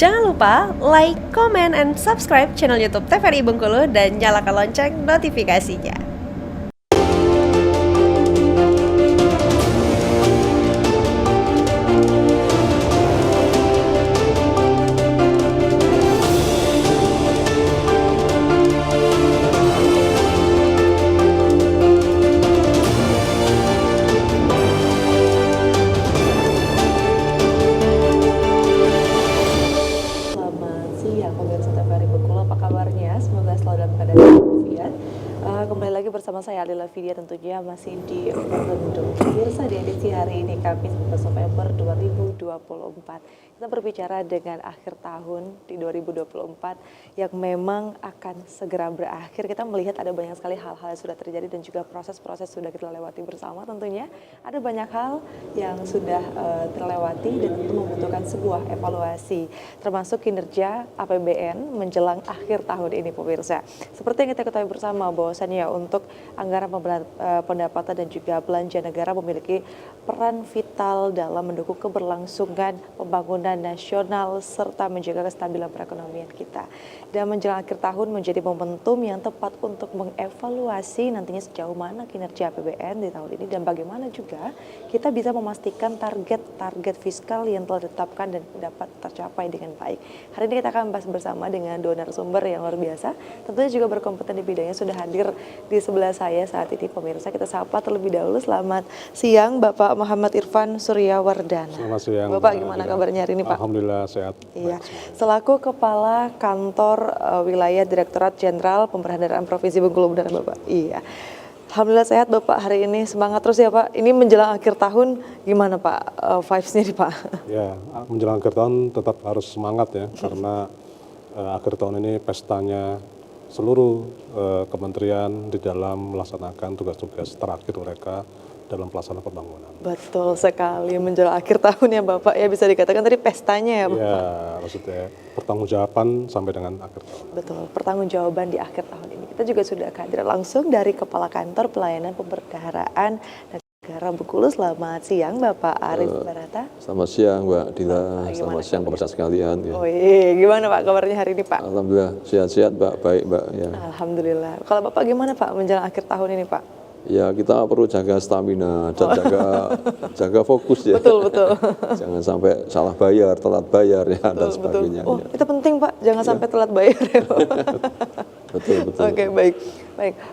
Jangan lupa like, comment, and subscribe channel YouTube TVRI Bengkulu dan nyalakan lonceng notifikasinya. Kembali lagi bersama saya Alila Vidya, tentunya masih di Bendung Pemirsa di edisi hari ini Kamis 14 November 2024. Kita berbicara dengan akhir tahun di 2024 yang memang akan segera berakhir. Kita melihat ada banyak sekali hal-hal yang sudah terjadi dan juga proses-proses sudah kita lewati bersama. Tentunya ada banyak hal yang sudah terlewati dan tentu membutuhkan sebuah evaluasi, termasuk kinerja APBN menjelang akhir tahun ini pemirsa. Seperti yang kita ketahui bersama bahwasannya untuk anggaran pendapatan dan juga belanja negara memiliki peran vital dalam mendukung keberlangsungan pembangunan nasional serta menjaga kestabilan perekonomian kita. Dan menjelang akhir tahun menjadi momentum yang tepat untuk mengevaluasi nantinya sejauh mana kinerja APBN di tahun ini dan bagaimana juga kita bisa memastikan target fiskal yang telah ditetapkan dan dapat tercapai dengan baik. Hari ini kita akan bahas bersama dengan dua narasumber yang luar biasa, tentunya juga berkompeten di bidangnya, sudah hadir di sebelah saya saat ini pemirsa. Kita sapa terlebih dahulu. Selamat siang Bapak Muhammad Irfan Suryawardana. Selamat siang. Bapak, gimana kabarnya hari ini Pak? Alhamdulillah sehat. Iya. Selaku Kepala Kantor Wilayah Direktorat Jenderal Pemerintahan Provinsi Bengkulu, benar Bapak? Iya. Alhamdulillah sehat Bapak hari ini, semangat terus ya Pak. Ini menjelang akhir tahun gimana Pak vibes-nya nih Pak? Ya, menjelang akhir tahun tetap harus semangat ya, karena akhir tahun ini pestanya seluruh kementerian di dalam melaksanakan tugas-tugas terakhir mereka dalam pelaksanaan pembangunan. Betul sekali, menjelang akhir tahun ya Bapak ya, bisa dikatakan tadi pestanya ya Bapak. Ya, maksudnya pertanggungjawaban sampai dengan akhir tahun. Betul, pertanggungjawaban di akhir tahun ini. Kita juga sudah hadir langsung dari Kepala Kantor Pelayanan Pembendaharaan Negara Bengkulu. Selamat siang Bapak Arif Barata. Selamat siang Mbak Dila, selamat siang pemirsa sekalian. Ya. Oh iya, gimana Pak kabarnya hari ini Pak? Alhamdulillah sehat-sehat Mbak, baik Mbak. Ya. Alhamdulillah. Kalau Bapak gimana Pak menjelang akhir tahun ini Pak? Ya, kita perlu jaga stamina dan jaga fokus ya. Betul. Jangan sampai salah bayar, telat bayar ya, dan sebagainya. Oh, itu penting Pak, jangan sampai telat bayar ya Pak. Betul. Oke, baik.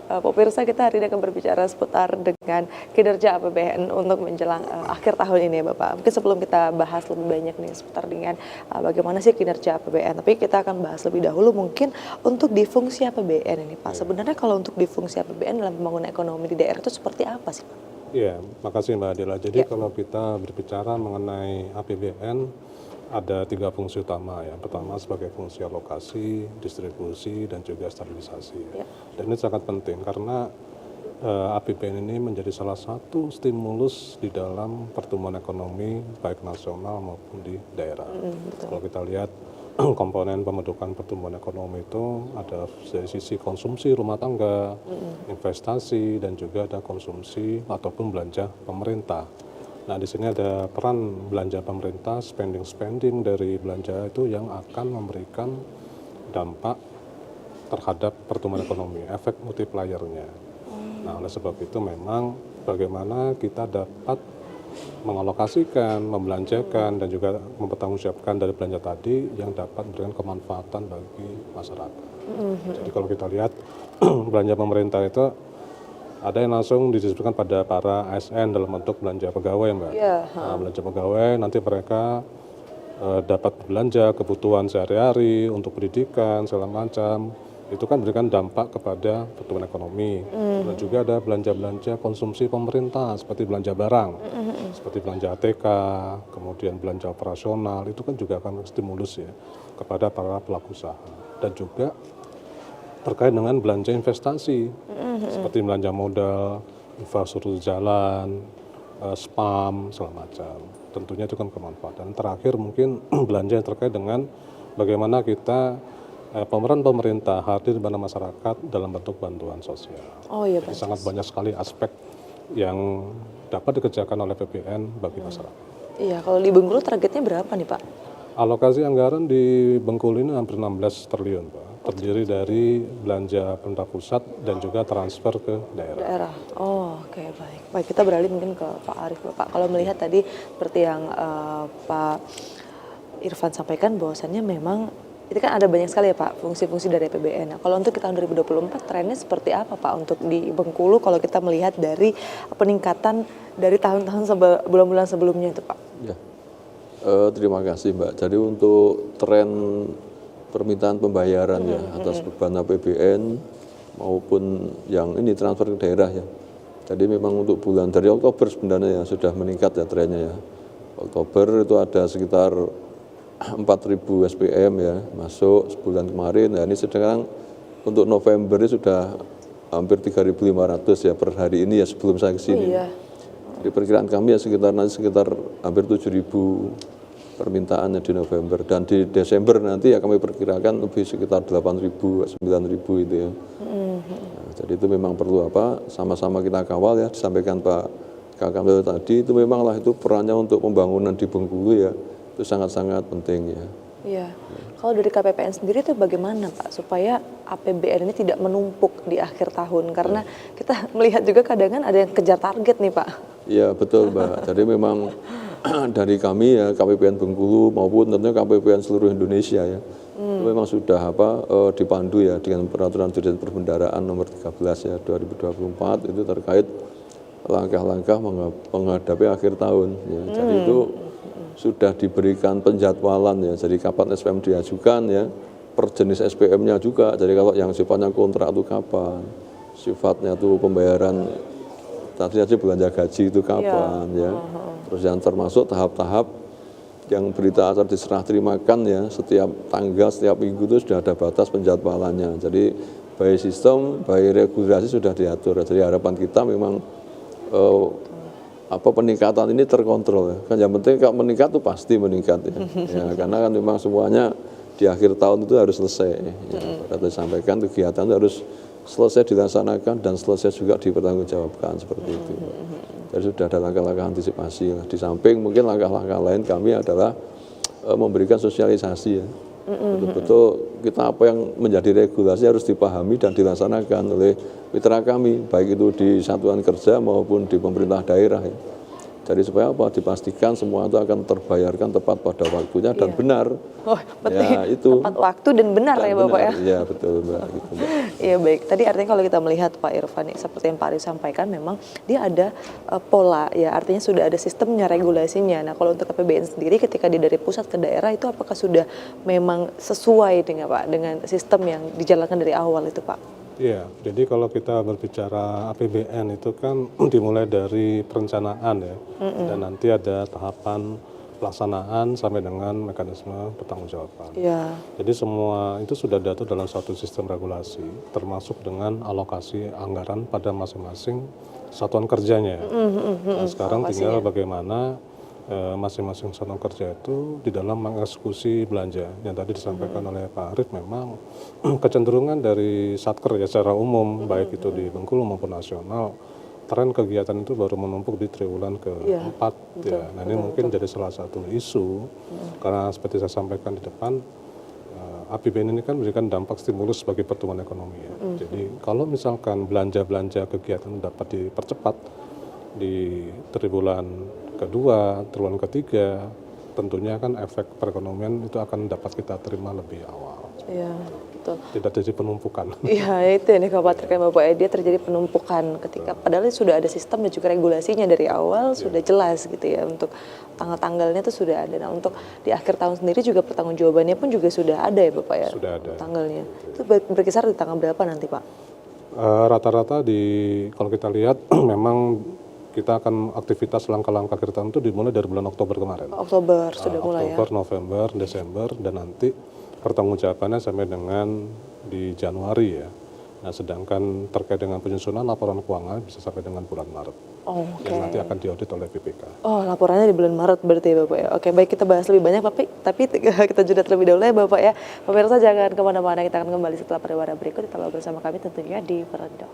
Pemirsa, kita hari ini akan berbicara seputar dengan kinerja APBN untuk menjelang akhir tahun ini ya Bapak. Mungkin sebelum kita bahas lebih banyak nih seputar dengan bagaimana sih kinerja APBN, tapi kita akan bahas lebih dahulu mungkin untuk di fungsi APBN ini Pak. Sebenarnya kalau untuk di fungsi APBN dalam pembangunan ekonomi di daerah itu seperti apa sih Pak? Iya, makasih Mbak Adela. Jadi kalau kita berbicara mengenai APBN, ada 3 fungsi utama ya. Pertama sebagai fungsi alokasi, distribusi, dan juga stabilisasi. Dan ini sangat penting karena APBN ini menjadi salah satu stimulus di dalam pertumbuhan ekonomi baik nasional maupun di daerah. Kalau kita lihat komponen pembentukan pertumbuhan ekonomi itu ada dari sisi konsumsi rumah tangga, investasi, dan juga ada konsumsi ataupun belanja pemerintah. Nah, di sini ada peran belanja pemerintah, spending dari belanja itu yang akan memberikan dampak terhadap pertumbuhan ekonomi, efek multiplier-nya. Nah, oleh sebab itu memang bagaimana kita dapat mengalokasikan, membelanjakan, dan juga mempertanggungjawabkan dari belanja tadi yang dapat memberikan kemanfaatan bagi masyarakat. Jadi kalau kita lihat belanja pemerintah itu ada yang langsung didistribusikan pada para ASN dalam bentuk belanja pegawai Mbak. Nah, belanja pegawai nanti mereka dapat belanja kebutuhan sehari-hari untuk pendidikan segala macam. Itu kan memberikan dampak kepada pertumbuhan ekonomi. Dan juga ada belanja-belanja konsumsi pemerintah seperti belanja barang, seperti belanja ATK, kemudian belanja operasional, itu kan juga akan stimulus ya kepada para pelaku usaha. Dan juga terkait dengan belanja investasi, seperti belanja modal, infrastruktur jalan, spam, segala macam. Tentunya itu kan kemanfaatan. Terakhir mungkin belanja yang terkait dengan bagaimana kita pemeran pemerintah hadir pada masyarakat dalam bentuk bantuan sosial. Oh iya, jadi sangat banyak sekali aspek yang dapat dikerjakan oleh APBN bagi masyarakat. Iya, kalau di Bengkulu targetnya berapa nih Pak? Alokasi anggaran di Bengkulu ini hampir 16 triliun, Pak. Terdiri dari belanja pemerintah pusat dan juga transfer ke daerah. Daerah. Oh, oke, baik. Baik, kita beralih mungkin ke Pak Arief, Bapak. Kalau melihat tadi seperti yang Pak Irfan sampaikan bahwasannya memang itu kan ada banyak sekali ya Pak fungsi-fungsi dari APBN. Nah, kalau untuk tahun 2024 trennya seperti apa Pak untuk di Bengkulu kalau kita melihat dari peningkatan dari tahun-tahun bulan-bulan sebelumnya itu Pak? Ya. Terima kasih Mbak. Jadi untuk tren permintaan pembayaran ya atas beban APBN maupun yang ini transfer ke daerah ya. Jadi memang untuk bulan dari Oktober sebenarnya ya sudah meningkat ya trennya ya. Oktober itu ada sekitar 4.000 SPM ya masuk sebulan kemarin. Nah ini sekarang untuk November ini sudah hampir 3.500 ya per hari ini ya sebelum saya kesini. Iya. Jadi perkiraan kami ya sekitar hampir 7.000 permintaannya di November dan di Desember nanti ya kami perkirakan lebih sekitar 8.000 9.000 itu ya. Nah, jadi itu memang perlu sama-sama kita kawal ya disampaikan Pak Kakak tadi itu memanglah itu perannya untuk pembangunan di Bengkulu ya itu sangat-sangat penting ya. Iya. Kalau dari KPPN sendiri itu bagaimana Pak supaya APBN ini tidak menumpuk di akhir tahun karena kita melihat juga kadang ada yang kejar target nih Pak. Iya betul Mbak. Jadi memang dari kami ya KPPN Bengkulu maupun tentunya KPPN seluruh Indonesia ya itu memang sudah dipandu ya dengan peraturan Dirjen Perbendaraan nomor 13 ya 2024 itu terkait langkah-langkah menghadapi akhir tahun ya. Jadi itu sudah diberikan penjadwalan ya. Jadi kapan SPM diajukan ya per jenis SPM-nya juga. Jadi kalau yang sifatnya kontrak itu kapan, sifatnya tuh pembayaran tadi aja belanja gaji itu kapan ya. Terus yang termasuk tahap-tahap yang berita acara diserah terimakan ya setiap tanggal, setiap minggu itu sudah ada batas penjadwalannya. Jadi by sistem, by regulasi sudah diatur. Jadi harapan kita memang peningkatan ini terkontrol ya. Kan yang penting kalau meningkat itu pasti meningkat ya. Ya karena kan memang semuanya di akhir tahun itu harus selesai. Ya, Pada disampaikan kegiatan itu harus selesai dilaksanakan dan selesai juga dipertanggungjawabkan seperti itu. Jadi sudah ada langkah-langkah antisipasi. Di samping mungkin langkah-langkah lain kami adalah memberikan sosialisasi ya. Betul-betul kita apa yang menjadi regulasi harus dipahami dan dilaksanakan oleh mitra kami, baik itu di satuan kerja maupun di pemerintah daerah ya. Jadi supaya dipastikan semua itu akan terbayarkan tepat pada waktunya dan benar. Oh, penting. Ya, itu. Tepat waktu dan benar ya Bapak ya. Iya betul Mbak. Gitu, Mbak. Iya baik. Tadi artinya kalau kita melihat Pak Irfan seperti yang Pak Arief sampaikan memang dia ada pola ya artinya sudah ada sistemnya regulasinya. Nah kalau untuk APBN sendiri ketika dia dari pusat ke daerah itu apakah sudah memang sesuai dengan sistem yang dijalankan dari awal itu Pak? Iya, jadi kalau kita berbicara APBN itu kan dimulai dari perencanaan ya, dan nanti ada tahapan pelaksanaan sampai dengan mekanisme pertanggungjawaban. Iya. Jadi semua itu sudah diatur dalam suatu sistem regulasi, termasuk dengan alokasi anggaran pada masing-masing satuan kerjanya. Nah, sekarang tinggal bagaimana masing-masing satuan kerja itu di dalam mengeksekusi belanja. Yang tadi disampaikan oleh Pak Arief memang kecenderungan dari Satker ya secara umum, baik itu di Bengkulu maupun nasional, tren kegiatan itu baru menumpuk di triwulan keempat. Ya. Nah ini mungkin jadi salah satu isu, karena seperti saya sampaikan di depan, APBN ini kan memberikan dampak stimulus bagi pertumbuhan ekonomi ya. Jadi kalau misalkan belanja-belanja kegiatan dapat dipercepat di triwulan kedua, triwulan ketiga, tentunya kan efek perekonomian itu akan dapat kita terima lebih awal. Iya, betul. Tidak terjadi penumpukan. Iya, itu yang dikhawatirkan Bapak ya, dia terjadi penumpukan ketika padahal sudah ada sistem dan juga regulasinya dari awal sudah jelas gitu ya untuk tanggal-tanggalnya itu sudah ada. Nah, untuk di akhir tahun sendiri juga pertanggungjawabannya pun juga sudah ada ya Bapak ya. Sudah ada. Tanggalnya. Itu berkisar di tanggal berapa nanti Pak? Rata-rata kalau kita lihat memang kita akan aktivitas langkah-langkah akhir tahun itu dimulai dari bulan Oktober kemarin. Oktober sudah mulai ya. Oktober, November, Desember, dan nanti pertanggungjawabannya sampai dengan di Januari ya. Nah, sedangkan terkait dengan penyusunan laporan keuangan bisa sampai dengan bulan Maret. Oh, yang nanti akan diaudit oleh BPK. Oh, laporannya di bulan Maret berarti ya Bapak ya. Oke, baik kita bahas lebih banyak tapi kita jeda terlebih dahulu ya Bapak ya. Pemirsa jangan kemana-mana, kita akan kembali setelah pariwara berikut. Tetaplah bersama kami tentunya di Peredo.